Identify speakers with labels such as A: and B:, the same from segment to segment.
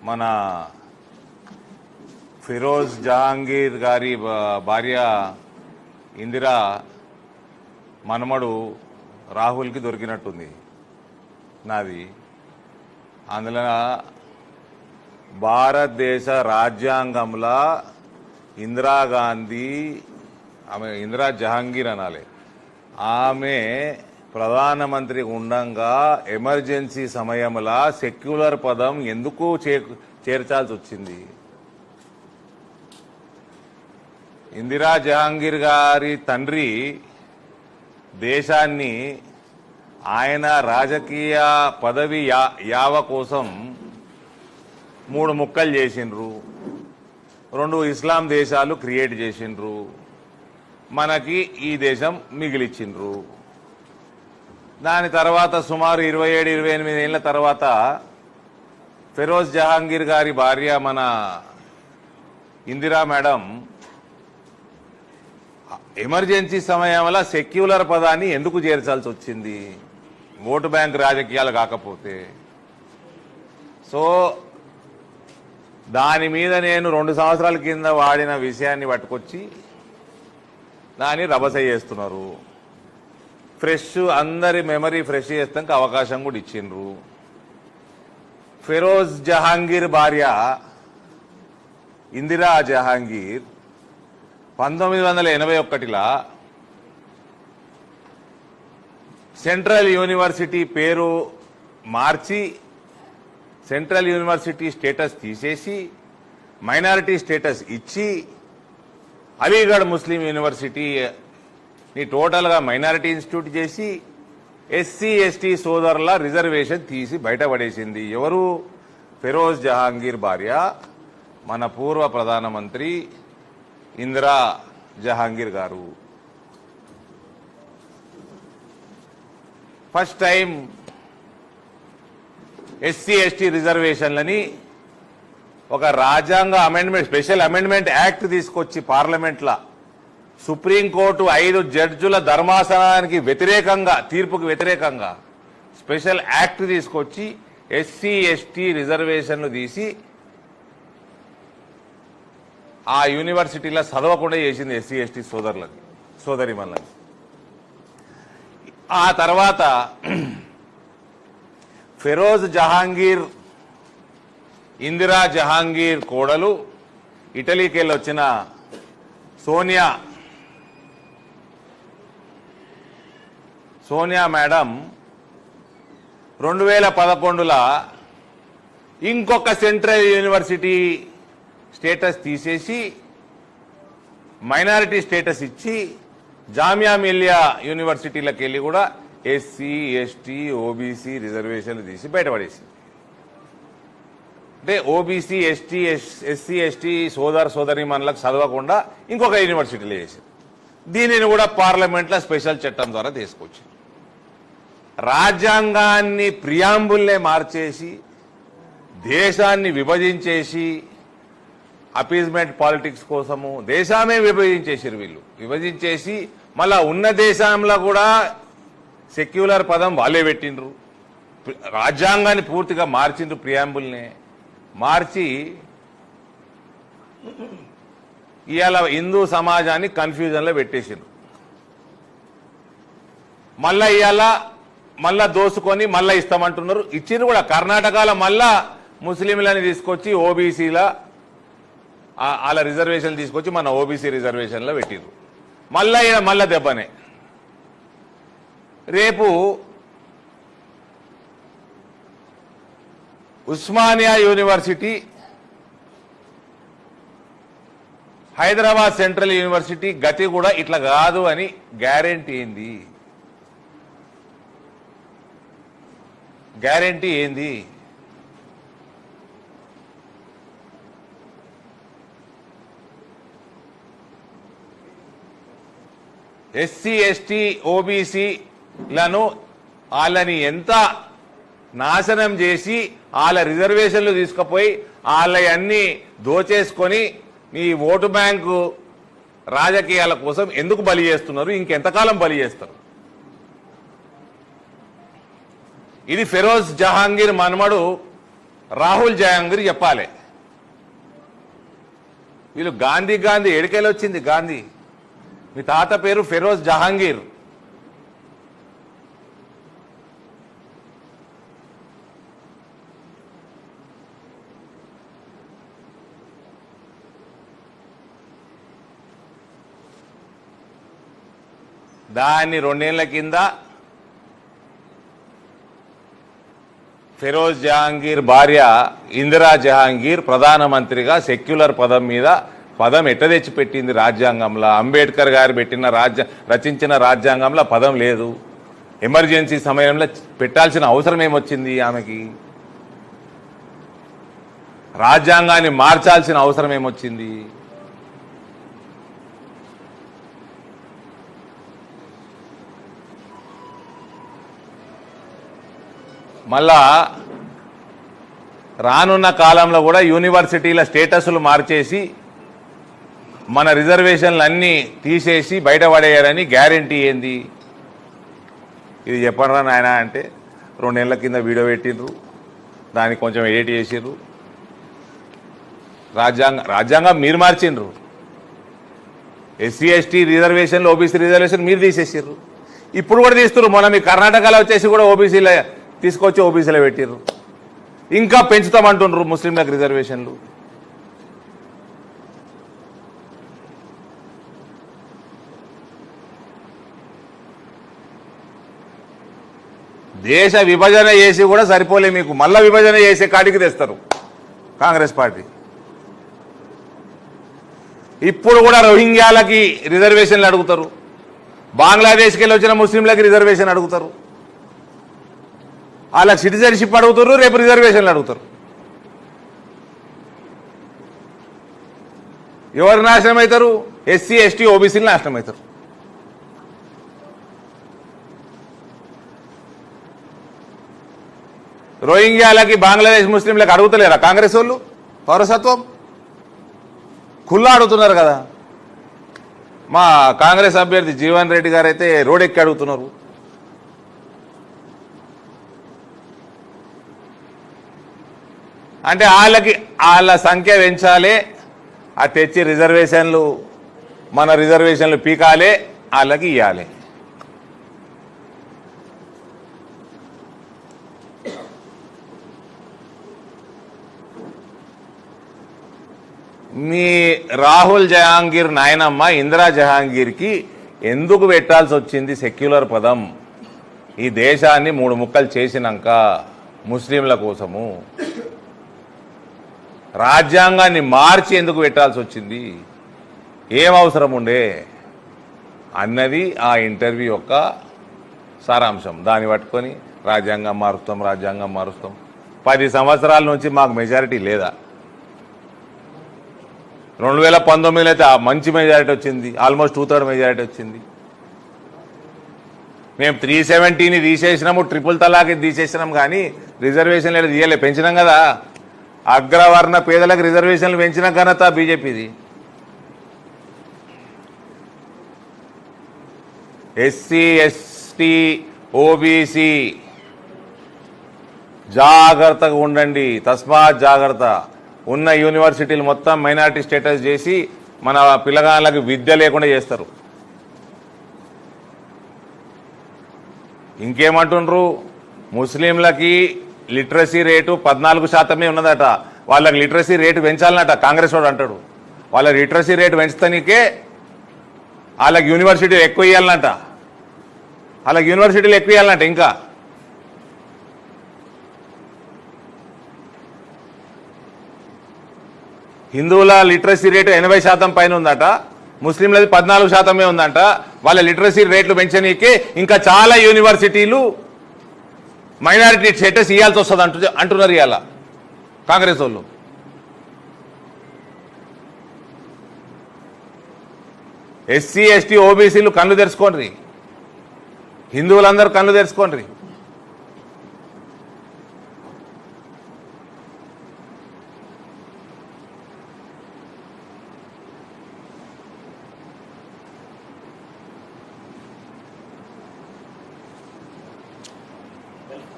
A: మన ఫిరోజ్ జహాంగీర్ గారి భార్య ఇందిరా మనమడు రాహుల్కి దొరికినట్టుంది నాది. అందులో భారతదేశ రాజ్యాంగంలో ఇందిరాగాంధీ, ఆమె ఇందిరా జహాంగీర్ అనాలి, ఆమె ప్రధానమంత్రి ఉండంగా ఎమర్జెన్సీ సమయంలో సెక్యులర్ పదం ఎందుకు చేర్చాల్సి వచ్చింది? ఇందిరా జహాంగీర్ గారి తండ్రి దేశాన్ని ఆయన రాజకీయ పదవి యావ కోసం 3 ముక్కలు చేసిండ్రు. 2 ఇస్లాం దేశాలు క్రియేట్ చేసిండ్రు. మనకి ఈ దేశం మిగిలిచ్చిండ్రు. దాని తర్వాత సుమారు 27-28 ఏళ్ల తర్వాత ఫిరోజ్ జహాంగీర్ గారి భార్య మన ఇందిరా మేడం ఎమర్జెన్సీ సమయంలో సెక్యులర్ పదాన్ని ఎందుకు చేర్చాల్సి వచ్చింది? ఓటు బ్యాంక్ రాజకీయాలు కాకపోతే. సో దాని మీద నేను 2 సంవత్సరాల కింద వాడిన విషయాన్ని పట్టుకొచ్చి దాన్ని రభస చేస్తున్నారు. ఫ్రెష్ అందరి మెమరీ ఫ్రెష్ చేస్తానికి అవకాశం కూడా ఇచ్చిండ్రు. ఫిరోజ్ జహాంగీర్ భార్య ఇందిరా జహాంగీర్ 1981లో సెంట్రల్ యూనివర్సిటీ పేరు మార్చి సెంట్రల్ యూనివర్సిటీ స్టేటస్ తీసేసి మైనారిటీ స్టేటస్ ఇచ్చి అలీగఢ్ ముస్లిం యూనివర్సిటీని టోటల్గా మైనారిటీ ఇన్స్టిట్యూట్ చేసి ఎస్సీ ఎస్టీ సోదరుల రిజర్వేషన్ తీసి బయటపడేసింది. ఎవరు? ఫిరోజ్ జహాంగీర్ భార్య మన పూర్వ ప్రధానమంత్రి ఇందిరా జహాంగీర్ గారు. ఫస్ట్ టైం ఎస్సీ ఎస్టీ రిజర్వేషన్లని ఒక రాజ్యాంగ అమెండ్మెంట్, స్పెషల్ అమెండ్మెంట్ యాక్ట్ తీసుకొచ్చి పార్లమెంట్లో సుప్రీంకోర్టు 5 జడ్జుల ధర్మాసనానికి వ్యతిరేకంగా, తీర్పుకు వ్యతిరేకంగా స్పెషల్ యాక్ట్ తీసుకొచ్చి ఎస్సీ ఎస్టీ రిజర్వేషన్లు తీసి ఆ యూనివర్సిటీలో చదవకుండా చేసింది ఎస్సీ ఎస్టీ సోదరిమణులని. ఆ తర్వాత ఫిరోజ్ జహాంగీర్ ఇందిరా జహాంగీర్ కోడలు ఇటలీకి వెళ్ళి వచ్చిన సోనియా మేడం 2011లో ఇంకొక సెంట్రల్ యూనివర్సిటీ స్టేటస్ తీసేసి మైనారిటీ స్టేటస్ ఇచ్చి జామియా మిలియా యూనివర్సిటీలకు వెళ్ళి కూడా ఎస్సీ ఎస్టీ ఓబీసీ రిజర్వేషన్లు తీసి బయటపడేసి, అంటే ఓబీసీ ఎస్సీ ఎస్టీ సోదరిమణులకు చదవకుండా ఇంకొక యూనివర్సిటీలో చేసింది. దీనిని కూడా పార్లమెంట్లో స్పెషల్ చట్టం ద్వారా తీసుకొచ్చింది. రాజ్యాంగాన్ని ప్రియాంబుల్నే మార్చేసి దేశాన్ని విభజించేసి అపీజ్మెంట్ పాలిటిక్స్ కోసము దేశామే విభజించేసారు వీళ్ళు. విభజించేసి మళ్ళా ఉన్న దేశంలో కూడా సెక్యులర్ పదం వాళ్ళే పెట్టిండ్రు. రాజ్యాంగాన్ని పూర్తిగా మార్చిండ్రు, ప్రియాంబుల్నే మార్చి ఇవాళ హిందూ సమాజాన్ని కన్ఫ్యూజన్లో పెట్టేసిండ్రు. మళ్ళా ఇవాళ మళ్ళా దోసుకొని మళ్ళా ఇస్తామంటున్నారు. ఇచ్చిండ్రు కూడా. కర్ణాటకలో మళ్ళా ముస్లింలని తీసుకొచ్చి ఓబీసీల వాళ్ళ రిజర్వేషన్ తీసుకొచ్చి మన ఓబీసీ రిజర్వేషన్లో పెట్టిండ్రు. మళ్ళా దెబ్బనే. రేపు Osmania university, Hyderabad central university గతి కూడా ఇట్లా కాదు అని గ్యారెంటీ ఏంది? గ్యారెంటీ ఏంది? ఎస్సీ ఎస్టీ ఓబీసీలను వాళ్ళని ఎంత నాశనం చేసి వాళ్ళ రిజర్వేషన్లు తీసుకుపోయి వాళ్ళన్నీ దోచేసుకొని మీ ఓటు బ్యాంకు రాజకీయాల కోసం ఎందుకు బలి చేస్తున్నారు? ఇంకెంతకాలం బలి చేస్తారు? ఇది ఫిరోజ్ జహాంగీర్ మనమడు రాహుల్ జయాంగిర్ చెప్పాలి. వీళ్ళు గాంధీ గాంధీ ఎడికెళ్ళి వచ్చింది గాంధీ? మీ తాత పేరు ఫెరోజ్ జహాంగీర్. దాన్ని 2 ఏళ్ల కింద ఫెరోజ్ జహాంగీర్ భార్య ఇందిరా జహాంగీర్ ప్రధానమంత్రిగా సెక్యులర్ పదం ఎట్ట తెచ్చిపెట్టింది రాజ్యాంగంలో? అంబేద్కర్ గారు రచించిన రాజ్యాంగంలో పదం లేదు. ఎమర్జెన్సీ సమయంలో పెట్టాల్సిన అవసరం ఏమొచ్చింది ఆమెకి? రాజ్యాంగాన్ని మార్చాల్సిన అవసరం ఏమొచ్చింది? మళ్ళా రానున్న కాలంలో కూడా యూనివర్సిటీల స్టేటస్లు మార్చేసి మన రిజర్వేషన్లు అన్నీ తీసేసి బయటపడేయారని గ్యారంటీ ఏంది? ఇది చెప్పండి నాయన అంటే 2 ఏళ్ల కింద వీడియో పెట్టిండ్రు, దానికి కొంచెం ఎడిట్ చేసిర్రు. రాజ్యాంగం మీరు మార్చిండ్రు. ఎస్సీ ఎస్టీ రిజర్వేషన్లు ఓబీసీ రిజర్వేషన్ మీరు తీసేసిర్రు. ఇప్పుడు కూడా తీస్తున్నారు. మొన్న మీ కర్ణాటకలో వచ్చేసి కూడా ఓబీసీలో తీసుకొచ్చి ఓబీసీలో పెట్టిర్రు. ఇంకా పెంచుతామంటుండ్రు ముస్లింలకు రిజర్వేషన్లు. దేశ విభజన చేసి కూడా సరిపోలే మీకు, మళ్ళా విభజన చేసే కాడికి తెస్తారు కాంగ్రెస్ పార్టీ. ఇప్పుడు కూడా రోహింగ్యాలకి రిజర్వేషన్లు అడుగుతారు, బంగ్లాదేశ్కి వెళ్ళి వచ్చిన ముస్లింలకి రిజర్వేషన్ అడుగుతారు, వాళ్ళకి సిటిజన్షిప్ అడుగుతారు, రేపు రిజర్వేషన్లు అడుగుతారు. ఎవరు నాశనం అవుతారు? ఎస్సీ ఎస్టీ ఓబీసీలు నాశనం అవుతారు. రోహింగ్యాలకి బంగ్లాదేశ్ ముస్లింలకు అడుగుతలేరా కాంగ్రెస్ వాళ్ళు పౌరసత్వం? ఖుల్లా అడుగుతున్నారు కదా. మా కాంగ్రెస్ అభ్యర్థి జీవన్ రెడ్డి గారు అయితే రోడెక్కి అడుగుతున్నారు. అంటే వాళ్ళ సంఖ్య పెంచాలి, అది తెచ్చి రిజర్వేషన్లు మన రిజర్వేషన్లు పీకాలే, వాళ్ళకి ఇవ్వాలి. మీ రాహుల్ జహాంగీర్ నాయనమ్మ ఇందిరా జహాంగీర్కి ఎందుకు పెట్టాల్సి వచ్చింది సెక్యులర్ పదం? ఈ దేశాన్ని 3 ముక్కలు చేసినాక ముస్లింల కోసము రాజ్యాంగాన్ని మార్చి ఎందుకు పెట్టాల్సి వచ్చింది? ఏం అవసరం ఉండే అన్నది ఆ ఇంటర్వ్యూ యొక్క సారాంశం. దాన్ని పట్టుకొని రాజ్యాంగం మారుస్తాం. 10 సంవత్సరాల నుంచి మాకు మెజారిటీ లేదా? 2019లో అయితే మంచి మెజారిటీ వచ్చింది, ఆల్మోస్ట్ 2/3 మెజారిటీ వచ్చింది. మేము 370ని తీసేసినాము, ట్రిపుల్ తలాక్ తీసేసినాం, కానీ రిజర్వేషన్లు తీయలే, పెంచినాం కదా. అగ్రవర్ణ పేదలకు రిజర్వేషన్లు పెంచిన ఘనత బీజేపీది. ఎస్సీ ఎస్టీ ఓబీసీ జాగ్రత్తగా ఉండండి, తస్మాత్ జాగ్రత్త. ఉన్న యూనివర్సిటీలు మొత్తం మైనారిటీ స్టేటస్ చేసి మన పిల్లగాళ్ళకి విద్య లేకుండా చేస్తారు. ఇంకేమంటుండ్రు? ముస్లింలకి లిటరసీ రేటు 14% ఉన్నదట, వాళ్ళకి లిటరసీ రేటు పెంచాలన్నట కాంగ్రెస్ వాడు అంటాడు. వాళ్ళ లిటరసీ రేటు పెంచుతానికే వాళ్ళకి యూనివర్సిటీలు ఎక్కువ ఇవ్వాలన్నట, ఇంకా హిందువుల లిటరసీ రేటు 80% పైన ఉందట, ముస్లింలది 14% ఉందంట. వాళ్ళ లిటరసీ రేట్లు పెంచనీకే ఇంకా చాలా యూనివర్సిటీలు మైనారిటీ స్టేటస్ ఇవ్వాల్సి వస్తుంది అంటున్నారు ఇవాళ కాంగ్రెస్ వాళ్ళు. ఎస్సీ ఎస్టీ ఓబీసీలు కళ్ళు తెరుచుకోండి, హిందువులందరూ కళ్ళు తెరుచుకోండి.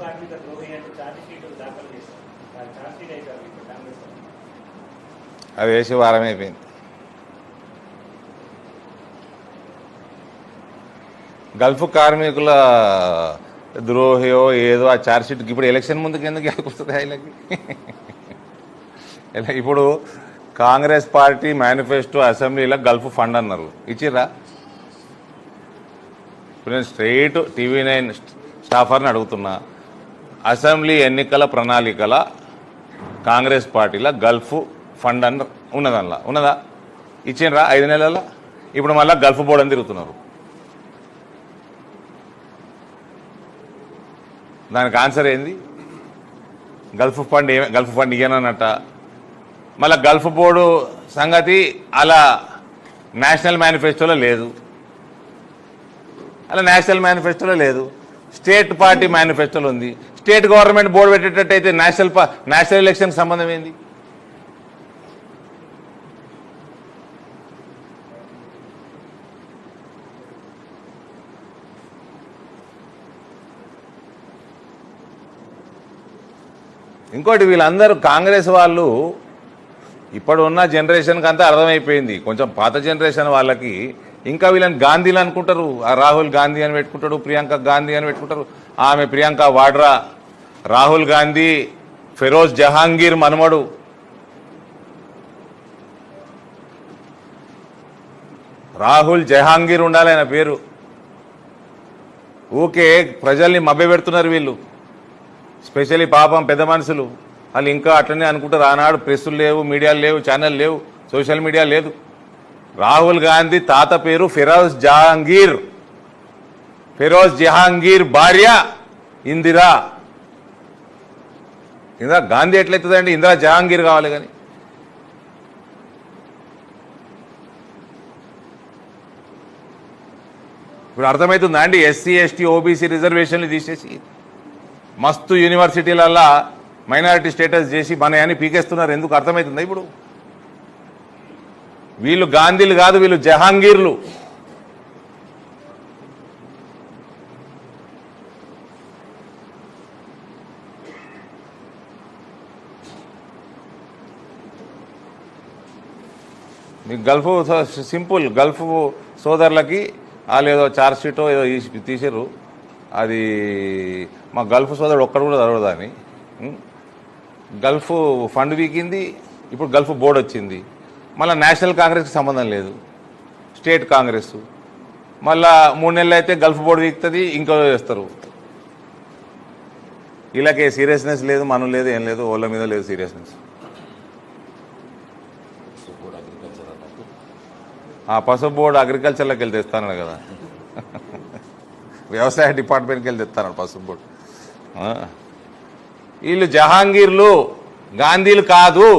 B: కార్మిక ద్రోహి అంటే ఛార్జ్ షీట్ దాఖలు చేశారు.
A: అది వేసి వారం అయిపోయింది. గల్ఫ్ కార్మికుల ద్రోహియో ఏదో ఆ ఛార్జ్షీట్కి ఇప్పుడు ఎలక్షన్ ముందుకు ఎందుకు వెళ్ళకొస్తుంది ఆయనకి? ఇప్పుడు కాంగ్రెస్ పార్టీ మేనిఫెస్టో అసెంబ్లీలో గల్ఫ్ ఫండ్ అన్నారు, ఇచ్చిర్రా? ఇప్పుడు నేను స్ట్రైట్ TV9 స్టాఫర్ని అడుగుతున్నా, అసెంబ్లీ ఎన్నికల ప్రణాళికల కాంగ్రెస్ పార్టీలో గల్ఫ్ ఫండ్ అని ఉన్నదల్లా ఉన్నదా? ఇచ్చిండ్రా 5 నెలల? ఇప్పుడు మళ్ళీ గల్ఫ్ బోర్డు అని తిరుగుతున్నారు. దానికి ఆన్సర్ ఏంది? గల్ఫ్ ఫండ్ ఇయ్యనన్నట్ట. మళ్ళీ గల్ఫ్ బోర్డు సంగతి అలా నేషనల్ మేనిఫెస్టోలో లేదు, స్టేట్ పార్టీ మేనిఫెస్టోలో ఉంది. స్టేట్ గవర్నమెంట్ బోర్డు పెట్టేటట్టయితే నేషనల్ ఎలక్షన్ సంబంధం ఏంది? ఇంకోటి, వీళ్ళందరూ కాంగ్రెస్ వాళ్ళు ఇప్పుడు ఉన్న జనరేషన్కి అంతా అర్థమైపోయింది. కొంచెం పాత జనరేషన్ వాళ్ళకి ఇంకా వీళ్ళని గాంధీలు అనుకుంటారు. రాహుల్ గాంధీ అని పెట్టుకుంటాడు, ప్రియాంక గాంధీ అని పెట్టుకుంటారు. ఆమె ప్రియాంక వాడ్రా. రాహుల్ గాంధీ ఫిరోజ్ జహాంగీర్ మనమడు. రాహుల్ జహాంగీర్ ఉండాలి ఆయన పేరు. ఊకే ప్రజల్ని మభ్యపెడుతున్నారు వీళ్ళు, స్పెషల్లీ పాపం పెద్ద మనుషులు. వాళ్ళు ఇంకా అట్లనే అనుకుంటారు. ఆనాడు ప్రెస్సులు లేవు, మీడియాలు లేవు, ఛానల్ లేవు, సోషల్ మీడియా లేదు. రాహుల్ గాంధీ తాత పేరు ఫిరోజ్ జహాంగీర్ భార్య ఇందిరా. గాంధీ ఎట్లయితుందండి? ఇందిరా జహాంగీర్ కావాలి. కానీ ఇప్పుడు అర్థమవుతుందా అండి? SC ST OBC రిజర్వేషన్లు తీసేసి మస్తు యూనివర్సిటీలల్లా మైనారిటీ స్టేటస్ చేసి మన అని పీకేస్తున్నారు. ఎందుకు అర్థమవుతుందా? ఇప్పుడు వీళ్ళు గాంధీలు కాదు, వీళ్ళు జహాంగీర్లు. మీకు గల్ఫ్ సింపుల్, గల్ఫ్ సోదరులకి వాళ్ళు ఏదో ఛార్జ్షీటో ఏదో తీసిర్రు. అది మా గల్ఫ్ సోదరుడు ఒక్కడు కూడా చదవదాని. గల్ఫ్ ఫండ్ వీకింది, ఇప్పుడు గల్ఫ్ బోర్డు వచ్చింది. మళ్ళీ నేషనల్ కాంగ్రెస్కి సంబంధం లేదు, స్టేట్ కాంగ్రెస్. మళ్ళా 3 నెలలు అయితే గల్ఫ్ బోర్డు వీక్తుంది, ఇంకో చేస్తారు. వీళ్ళకి సీరియస్నెస్ లేదు, మనం లేదు, ఏం లేదు, వాళ్ళ మీద లేదు సీరియస్నెస్. పసుపు బోర్డు అగ్రికల్చర్లోకి వెళ్ళి తెస్తాను కదా, వ్యవసాయ డిపార్ట్మెంట్కి వెళ్ళి తెస్తాను పసుపు బోర్డు. వీళ్ళు జహాంగీర్లు, గాంధీలు కాదు.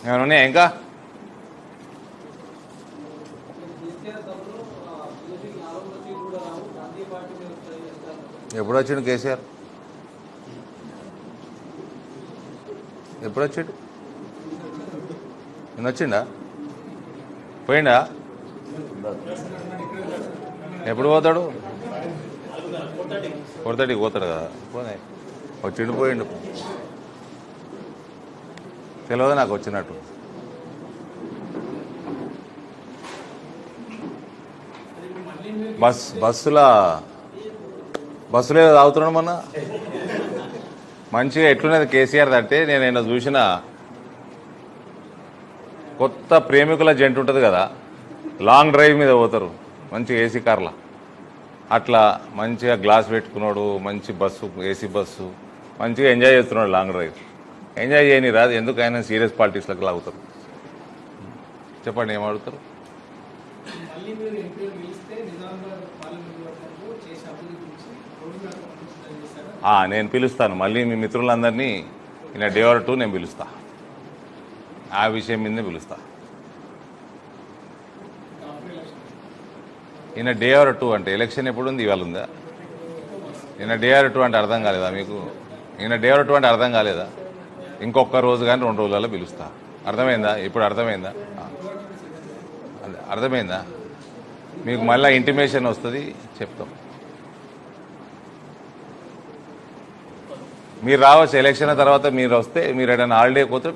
A: ఏమైనా ఉన్నాయా ఇంకా? ఎప్పుడు వచ్చిండు కేసీఆర్? ఎప్పుడు వచ్చాడు? నేను వచ్చిండా? పోయిండా? ఎప్పుడు పోతాడు? 4:30కి పోతాడు కదా. పోనీ వచ్చిండు, పోయిండు. తెలియదు నాకు వచ్చినట్టు. బస్సులో తాగుతున్నాడు మొన్న. మంచిగా ఎట్లున్నది కేసీఆర్ అంటే, నేను చూసిన కొత్త ప్రేమికుల జంట ఉంటుంది కదా, లాంగ్ డ్రైవ్ మీద పోతారు మంచిగా ఏసీ కార్లా. అట్లా మంచిగా గ్లాస్ పెట్టుకున్నాడు, మంచి బస్సు, ఏసీ బస్సు, మంచిగా ఎంజాయ్ చేస్తున్నాడు లాంగ్ డ్రైవ్. ఎంజాయ్ చేయని రాదు, ఎందుకు ఆయన సీరియస్ పాలిటిక్స్లోకి లాగుతారు? చెప్పండి, ఏం అడుగుతారు? నేను పిలుస్తాను మళ్ళీ మీ మిత్రులందరినీ ఇన్ డే ఆర్ 2 నేను పిలుస్తా, ఆ విషయం మీదనే పిలుస్తా. ఇన్ డే ఆర్ 2 అంటే ఎలక్షన్ ఎప్పుడు ఉంది? ఇవాళ ఉందా? ఇన్ డే ఆర్ 2 అంటే అర్థం కాలేదా మీకు? ఇన్ డే ఆర్ 2 అంటే అర్థం కాలేదా? ఇంకొక రోజు కానీ 2 రోజులలో పిలుస్తా. అర్థమైందా? ఇప్పుడు అర్థమైందా? అర్థమైందా? మీకు మళ్ళీ ఇంటిమేషన్ వస్తుంది, చెప్తాం. మీరు రావచ్చు, ఎలక్షన్ తర్వాత మీరు వస్తే, మీరు ఏదైనా హాలిడే పోతే